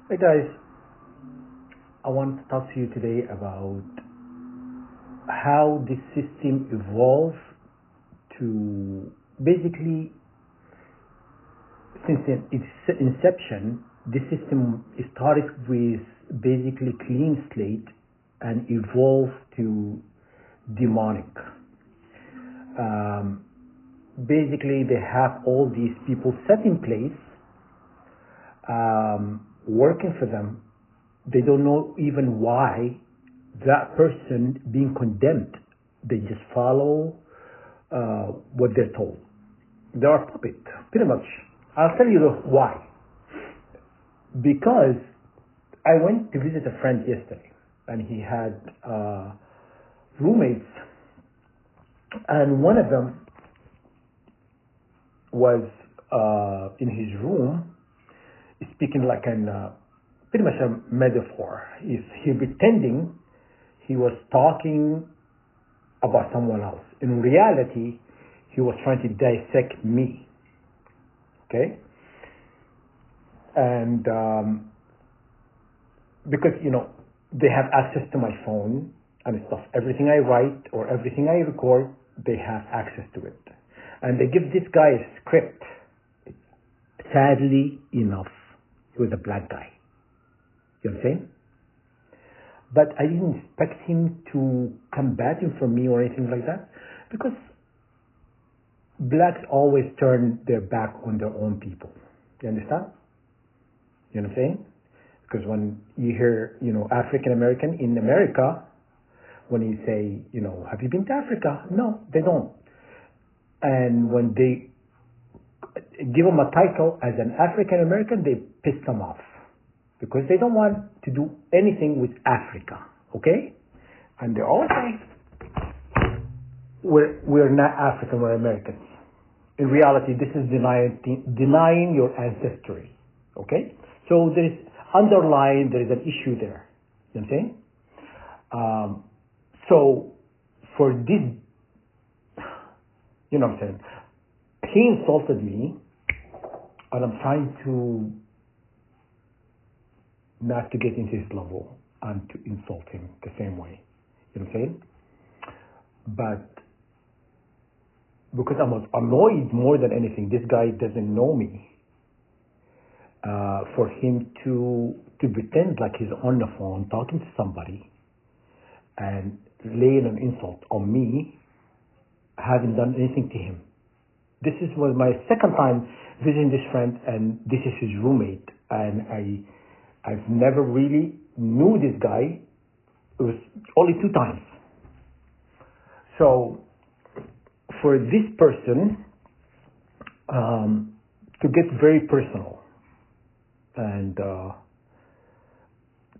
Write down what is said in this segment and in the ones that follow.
Hey guys, I want to talk to you today about how this system evolved to basically, since its inception, this system started with basically clean slate and evolved to demonic. Um, Basically, they have all these people set in place, working for them. They don't know even why that person being condemned. They just follow what they're told. They are puppet, pretty much. I'll tell you why. Because I went to visit a friend yesterday, and he had roommates, and one of them was in his room speaking like an pretty much a metaphor. He pretending he was talking about someone else. In reality, he was trying to dissect me. Okay? And because, they have access to my phone and stuff. Everything I write or everything I record, they have access to it. And they give this guy a script. Sadly enough, he was a black guy. You know what I'm saying? But I didn't expect him to come batting for me or anything like that, because blacks always turn their back on their own people. You understand? You know what I'm saying? Because when you hear, African American in America, when you say, have you been to Africa? No, they don't. And when they give them a title as an African American, they piss them off because they don't want to do anything with Africa, okay? And they all say, we're not African, we're Americans. In reality, this is denying your ancestry, okay? So there is an issue there. You know what I'm saying? So for this, you know what I'm saying? He insulted me, and I'm trying to not to get into his level and to insult him the same way. You know what I'm saying? But because I was annoyed more than anything, this guy doesn't know me. For him to pretend like he's on the phone talking to somebody and laying an insult on me, I haven't done anything to him. This was my second time visiting this friend, and this is his roommate. And I've never really knew this guy. It was only 2 times. So for this person to get very personal and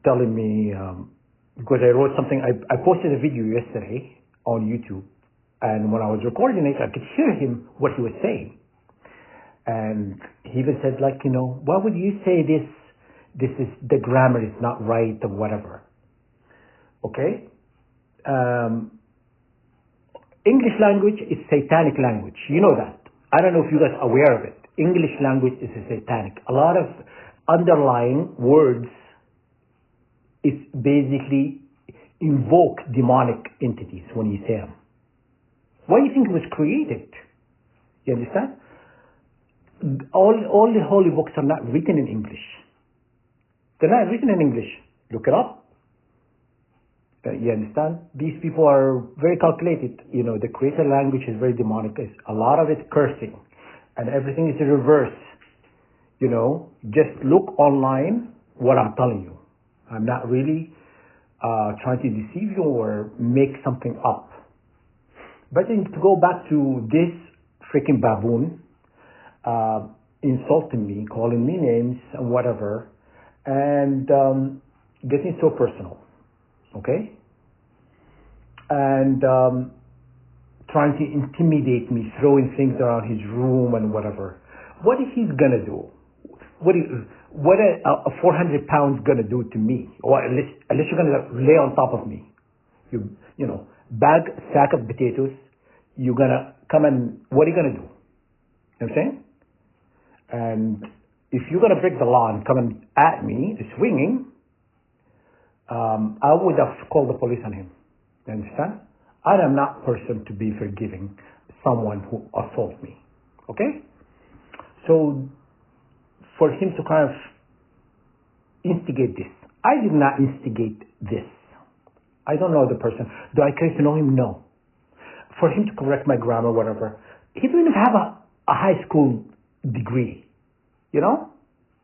telling me, because I wrote something, I posted a video yesterday on YouTube. And when I was recording it, I could hear him, what he was saying. And he even said, why would you say this? The grammar is not right or whatever. Okay? English language is satanic language. You know that. I don't know if you guys are aware of it. English language is a satanic. A lot of underlying words is basically invoke demonic entities when you say them. Why do you think it was created? You understand? All the holy books are not written in English. They're not written in English. Look it up. You understand? These people are very calculated. The created language is very demonic. It's a lot of it cursing. And everything is in reverse. Just look online what I'm telling you. I'm not really trying to deceive you or make something up. But to go back to this freaking baboon insulting me, calling me names and whatever, and getting so personal, okay? And trying to intimidate me, throwing things around his room and whatever. What is he gonna do? What a 400 pounds gonna do to me? Or unless you're gonna lay on top of me, sack of potatoes, you're gonna come and what are you gonna do? You know what I'm saying? And if you're going to break the law and come at me, swinging, I would have called the police on him. You understand? I am not person to be forgiving someone who assaults me. Okay? So for him to kind of instigate this, I did not instigate this. I don't know the person. Do I care to know him? No. For him to correct my grammar, whatever, he didn't even have a high school degree. You know?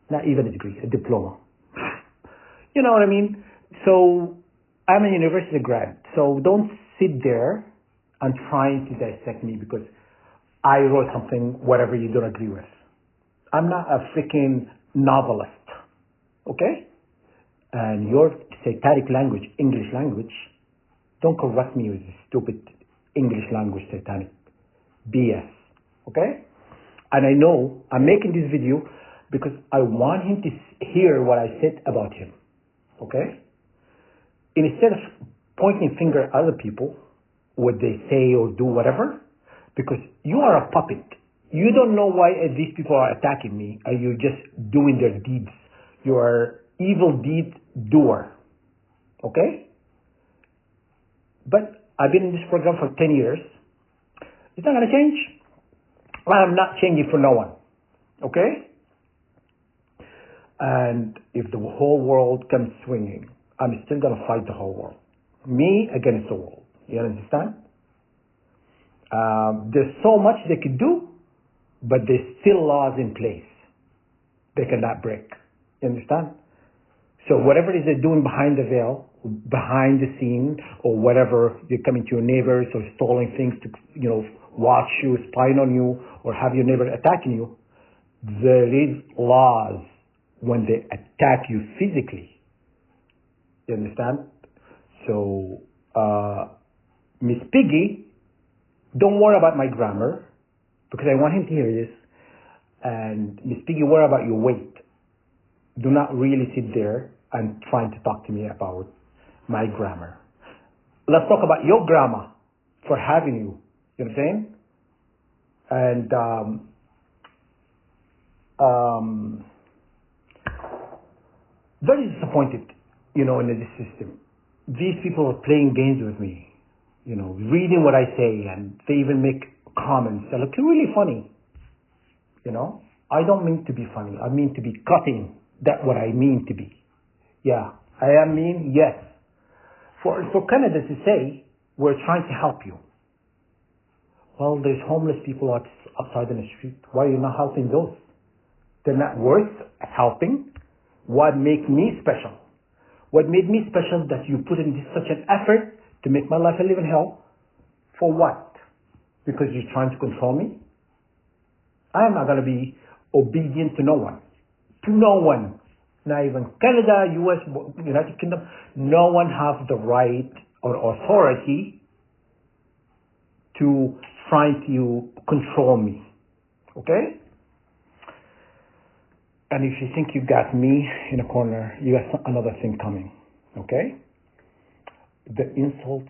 Not even a degree, a diploma. You know what I mean? So I'm a university grad. So don't sit there and trying to dissect me because I wrote something, whatever you don't agree with. I'm not a freaking novelist. Okay? And your satanic language, English language, don't correct me with this stupid English language satanic BS. Okay? And I know I'm making this video because I want him to hear what I said about him. Okay? Instead of pointing finger at other people, what they say or do, whatever, because you are a puppet. You don't know why these people are attacking me, and you're just doing their deeds. You are evil deed doer. Okay? But I've been in this program for 10 years. It's not going to change. I'm not changing for no one. Okay? And if the whole world comes swinging, I'm still going to fight the whole world. Me against the world. You understand? There's so much they could do, but there's still laws in place they cannot break. You understand? So whatever it is they're doing behind the veil, behind the scene, or whatever, they're coming to your neighbors or stealing things to, watch you, spying on you, or have your neighbor attacking you, there is laws when they attack you physically. You understand? So, Miss Piggy, don't worry about my grammar, because I want him to hear this. And Miss Piggy, worry about your weight. Do not really sit there and trying to talk to me about my grammar. Let's talk about your grammar for having you. You know what I'm saying? And very disappointed, in this system. These people are playing games with me, reading what I say, and they even make comments that look really funny. I don't mean to be funny. I mean to be cutting. That's what I mean to be. Yeah, I am mean, yes. For Canada to say, we're trying to help you. Well, there's homeless people outside in the street. Why are you not helping those? They're not worth helping. What makes me special? What made me special that you put in such an effort to make my life a living hell? For what? Because you're trying to control me? I am not going to be obedient to no one. To no one. Not even Canada, US, United Kingdom. No one has the right or authority to try to control me. Okay? And if you think you got me in a corner, you got another thing coming. Okay? The insults,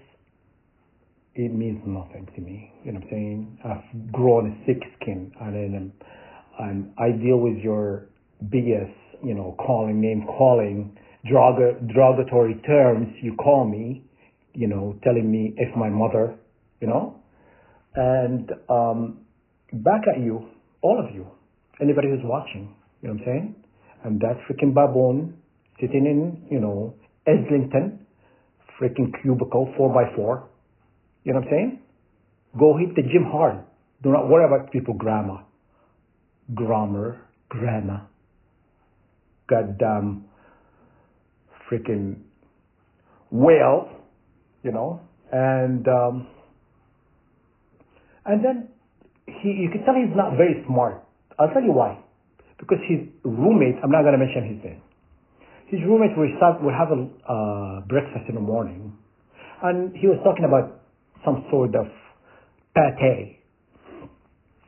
it means nothing to me. You know what I'm saying? I've grown a thick skin, and I deal with your BS, name calling, derogatory terms you call me, telling me if my mother, and back at you, all of you, anybody who's watching, you know what I'm saying? And that freaking baboon sitting in, Islington, freaking cubicle 4x4, you know what I'm saying? Go hit the gym hard. Do not worry about people grammar. Goddamn freaking whale, and then you can tell he's not very smart. I'll tell you why. Because his roommate, I'm not going to mention his name. His roommate will have a breakfast in the morning, and he was talking about some sort of pate,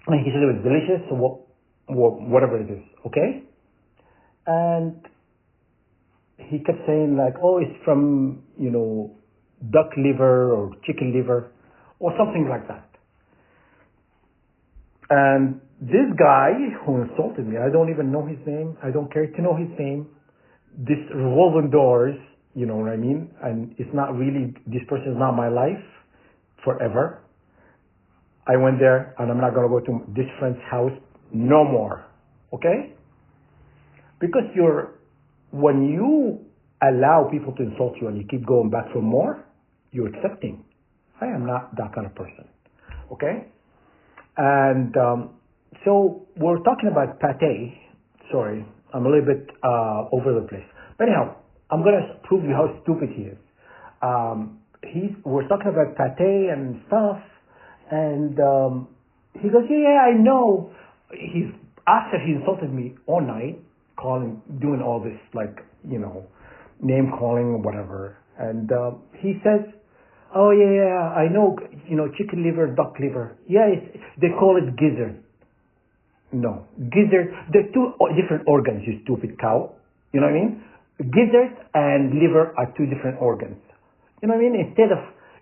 and he said it was delicious, or whatever it is, okay? And he kept saying like, oh, it's from, duck liver or chicken liver or something like that. And This guy who insulted me, I don't even know his name. I don't care to know his name. This revolving doors, you know what I mean? And it's not really, this person is not my life forever. I went there and I'm not going to go to this friend's house no more. Okay? Because when you allow people to insult you and you keep going back for more, you're accepting. I am not that kind of person. Okay? And so we're talking about pate. Sorry, I'm a little bit over the place. But anyhow, I'm going to prove you how stupid he is. We're talking about pate and stuff. And he goes, yeah, I know. After he insulted me all night, doing all this, like, name calling or whatever. And he says, oh, yeah, I know, chicken liver, duck liver. Yeah, they call it gizzard. No, gizzard, they're two different organs, you stupid cow. You know what I mean? Gizzard and liver are two different organs. You know what I mean?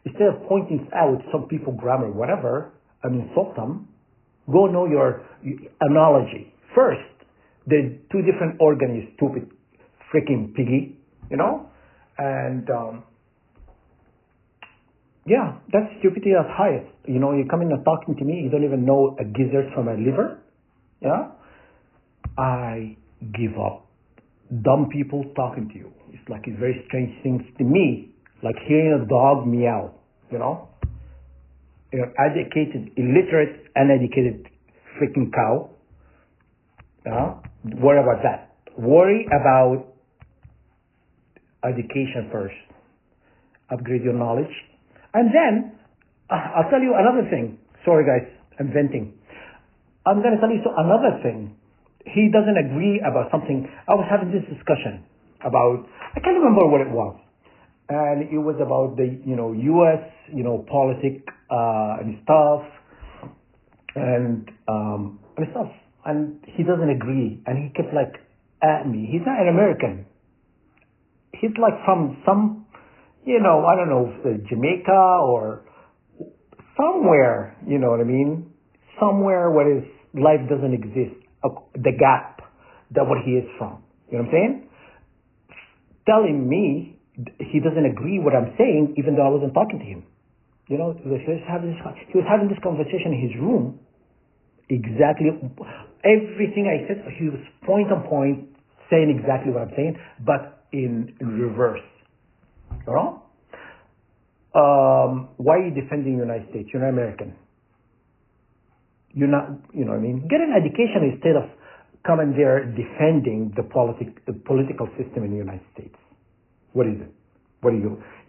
Instead of pointing out some people grammar, whatever, and insult them, go know your analogy. First, the two different organs, you stupid freaking piggy, And, yeah, that's stupidity at highest. You come in and talking to me, you don't even know a gizzard from a liver. Yeah? I give up. Dumb people talking to you. It's like it's very strange things to me, like hearing a dog meow, You're educated, illiterate, uneducated freaking cow. Worry about that. Worry about education first. Upgrade your knowledge. And then, I'll tell you another thing. Sorry guys, I'm venting. I'm going to tell you another thing. He doesn't agree about something. I was having this discussion about, I can't remember what it was. And it was about the, U.S., politics and stuff. And stuff. And he doesn't agree. And he kept at me. He's not an American. He's from some, I don't know, Jamaica or somewhere, you know what I mean? Somewhere where his life doesn't exist, the gap that what he is from. You know what I'm saying? Telling me he doesn't agree what I'm saying, even though I wasn't talking to him. He was having this conversation in his room. Exactly everything I said, he was point on point saying exactly what I'm saying, but in reverse. Why are you defending the United States? You're not American. You're not, you know what I mean? Get an education instead of coming there defending the political system in the United States. What is it? What are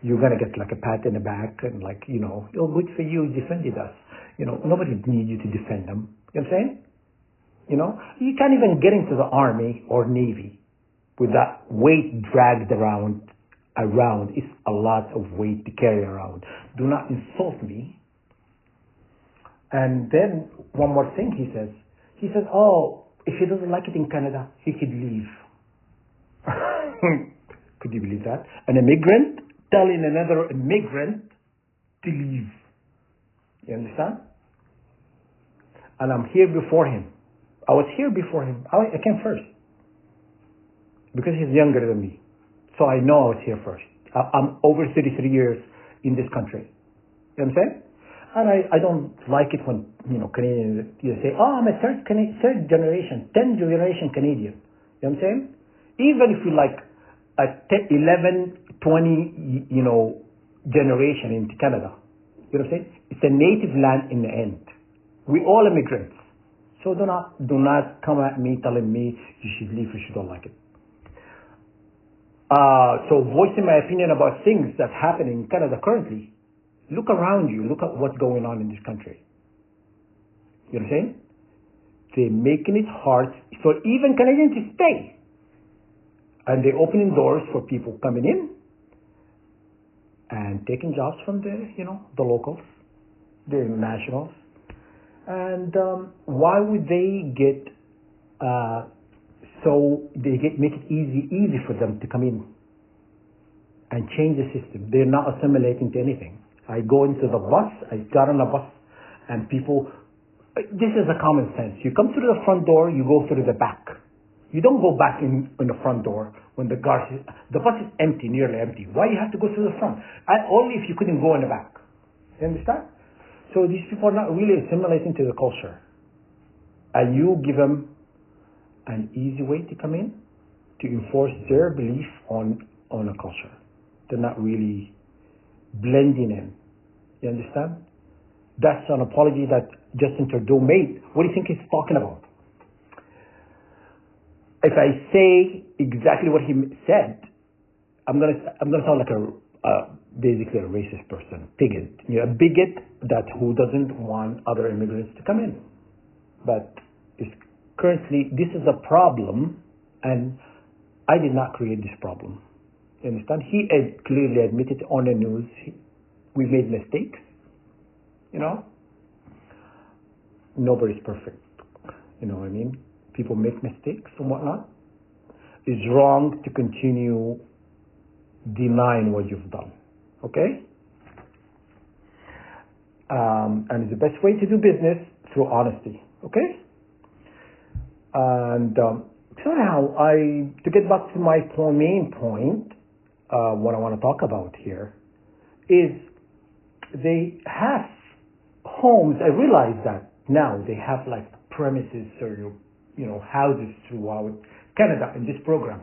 you're going to get a pat in the back and oh, good for you, defended us. Nobody needs you to defend them. You know what I'm saying? You can't even get into the Army or Navy with that weight dragged around. It's a lot of weight to carry around. Do not insult me. And then one more thing he says, oh, if he doesn't like it in Canada, he could leave. Could you believe that? An immigrant telling another immigrant to leave. You understand? And I'm here before him. I was here before him. I came first. Because he's younger than me. So I know I was here first. I'm over 33 years in this country. You know what I'm saying? And I don't like it when, Canadians, say, oh, I'm a third generation, 10th generation Canadian. You know what I'm saying? Even if you a 11, 20, generation into Canada. You know what I'm saying? It's a native land in the end. We all immigrants. So do not come at me telling me you should leave if you don't like it. So voicing my opinion about things that happen in Canada currently, look around you. Look at what's going on in this country. You know what I'm saying? They're making it hard for even Canadians to stay. And they're opening doors for people coming in and taking jobs from the locals, the nationals. And why would they make it easy for them to come in and change the system? They're not assimilating to anything. I go into the bus, I got on a bus, and people This is a common sense. You come through the front door, you go through the back. You don't go back in the front door when the bus is empty, nearly empty. Why you have to go through the front? Only if you couldn't go in the back. You understand? So these people are not really assimilating to the culture. And you give them an easy way to come in to enforce their belief on a culture. They're not really blending in. You understand? That's an apology that Justin Trudeau made. What do you think he's talking about? If I say exactly what he said, I'm gonna sound like basically a racist person, bigot. A bigot who doesn't want other immigrants to come in. But currently, this is a problem, and I did not create this problem. You understand? He clearly admitted on the news we made mistakes. Nobody's perfect. You know what I mean? People make mistakes and whatnot. It's wrong to continue denying what you've done. Okay? And the best way to do business through honesty. Okay? And so now, to get back to my main point, what I want to talk about here is they have homes. I realize that now they have like premises or houses throughout Canada in this program,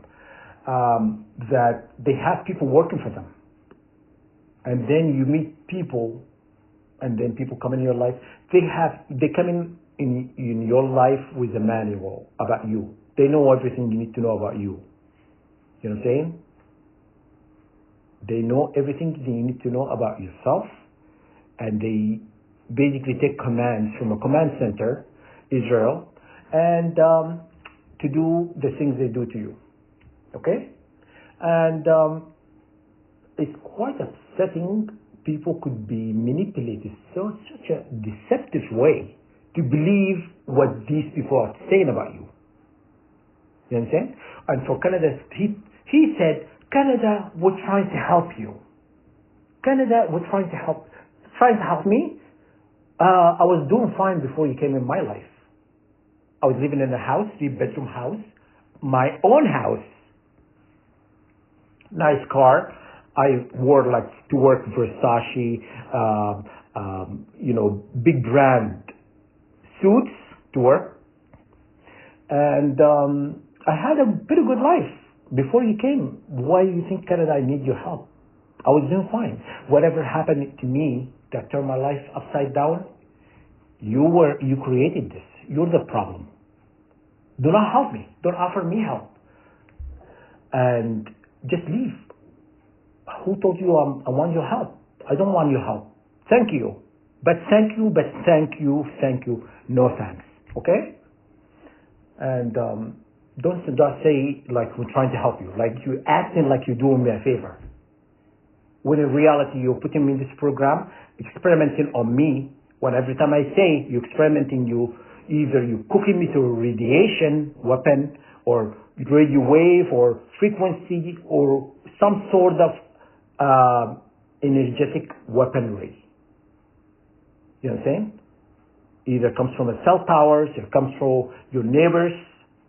that they have people working for them, and then you meet people, and then people come in your life. They come in your life with a manual about you. They know everything you need to know about you. You know what I'm saying? They know everything you need to know about yourself, and they basically take commands from a command center, Israel, and to do the things they do to you. Okay? And it's quite upsetting. People could be manipulated such a deceptive way to believe what these people are saying about you. You understand? And for Canada, he said, Canada, we're trying to help you. Canada, we're trying to help me. I was doing fine before you came in my life. I was living in a house, 3-bedroom house, my own house, nice car. I wore to work Versace, big brand suits to work, and I had a pretty good life before you came. Why do you think, Canada, I need your help? I was doing fine. Whatever happened to me that turned my life upside down, you created this. You're the problem. Do not help me. Don't offer me help. And just leave. Who told you I want your help? I don't want your help. Thank you. But thank you, no thanks. Okay? And don't say like we're trying to help you. Like you're acting like you're doing me a favor. When in reality you're putting me in this program, experimenting on me, when every time I say you're experimenting, either you're cooking me through a radiation weapon or radio wave or frequency or some sort of energetic weaponry. You know what I'm saying? Either comes from the cell towers, it comes from your neighbors,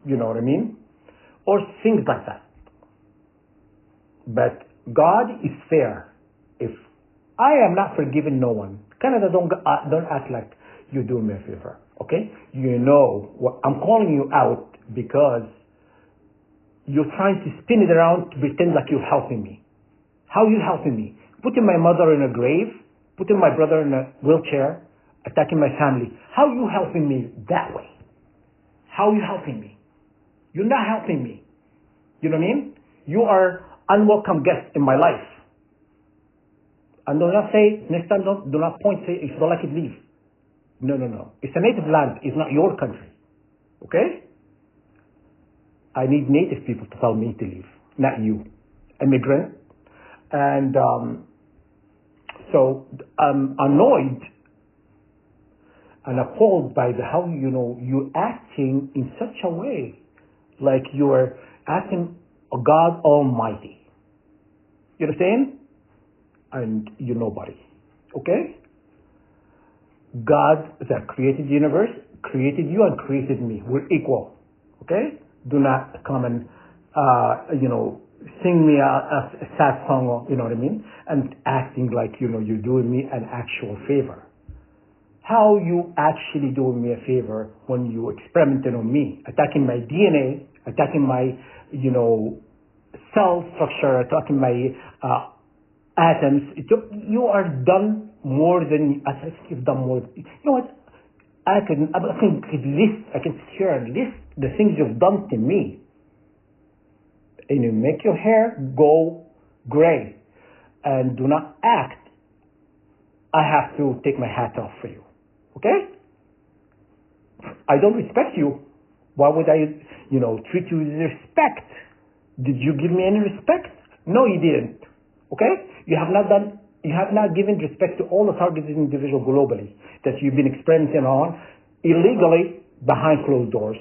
you know what I mean? Or things like that. But God is fair. If I am not forgiving no one, Canada, don't act like you're doing me a favor, okay? You know, I'm calling you out because you're trying to spin it around to pretend like you're helping me. How are you helping me? Putting my mother in a grave, putting my brother in a wheelchair, attacking my family. How are you helping me that way? How are you helping me? You're not helping me. You know what I mean? You are unwelcome guest in my life. And do not say, next time, do not point, say, if you don't like it, leave. No. It's a native land. It's not your country. Okay? I need native people to tell me to leave, not you. Immigrant. And so I'm annoyed and appalled by how, you're acting in such a way like you're acting God Almighty. You understand? And you're nobody. Okay? God that created the universe, created you and created me. We're equal. Okay? Do not come and, sing me a sad song, or, you know what I mean? And acting like, you're doing me an actual favor. How you actually doing me a favor when you experimenting on me, attacking my DNA, attacking my, cell structure, attacking my atoms. You are done more than, I think you've done more. You know what? I can sit here and list the things you've done to me. And you make your hair go gray and do not act. I have to take my hat off for you. Okay? I don't respect you. Why would I, treat you with respect? Did you give me any respect? No, you didn't. Okay? You have not given respect to all the targeted individuals globally that you've been experimenting on illegally behind closed doors.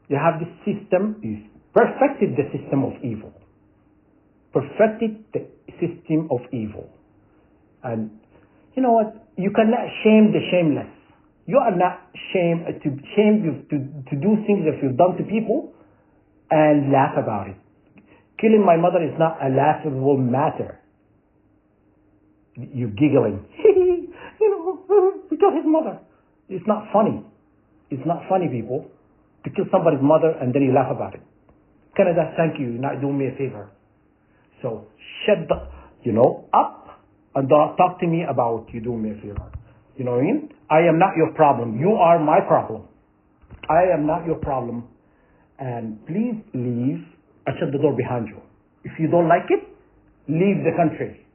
You have this system, you perfected the system of evil. Perfected the system of evil. And you know what? You cannot shame the shameless. You are not shame to do things that you've done to people and laugh about it. Killing my mother is not a laughable matter. You're giggling. We killed his mother. It's not funny. It's not funny, people, to kill somebody's mother and then you laugh about it. Canada, thank you. You're not doing me a favor. So shut up and don't talk to me about you doing me a favor. You know what I mean? I am not your problem. You are my problem. I am not your problem. And please leave and shut the door behind you. If you don't like it, leave the country.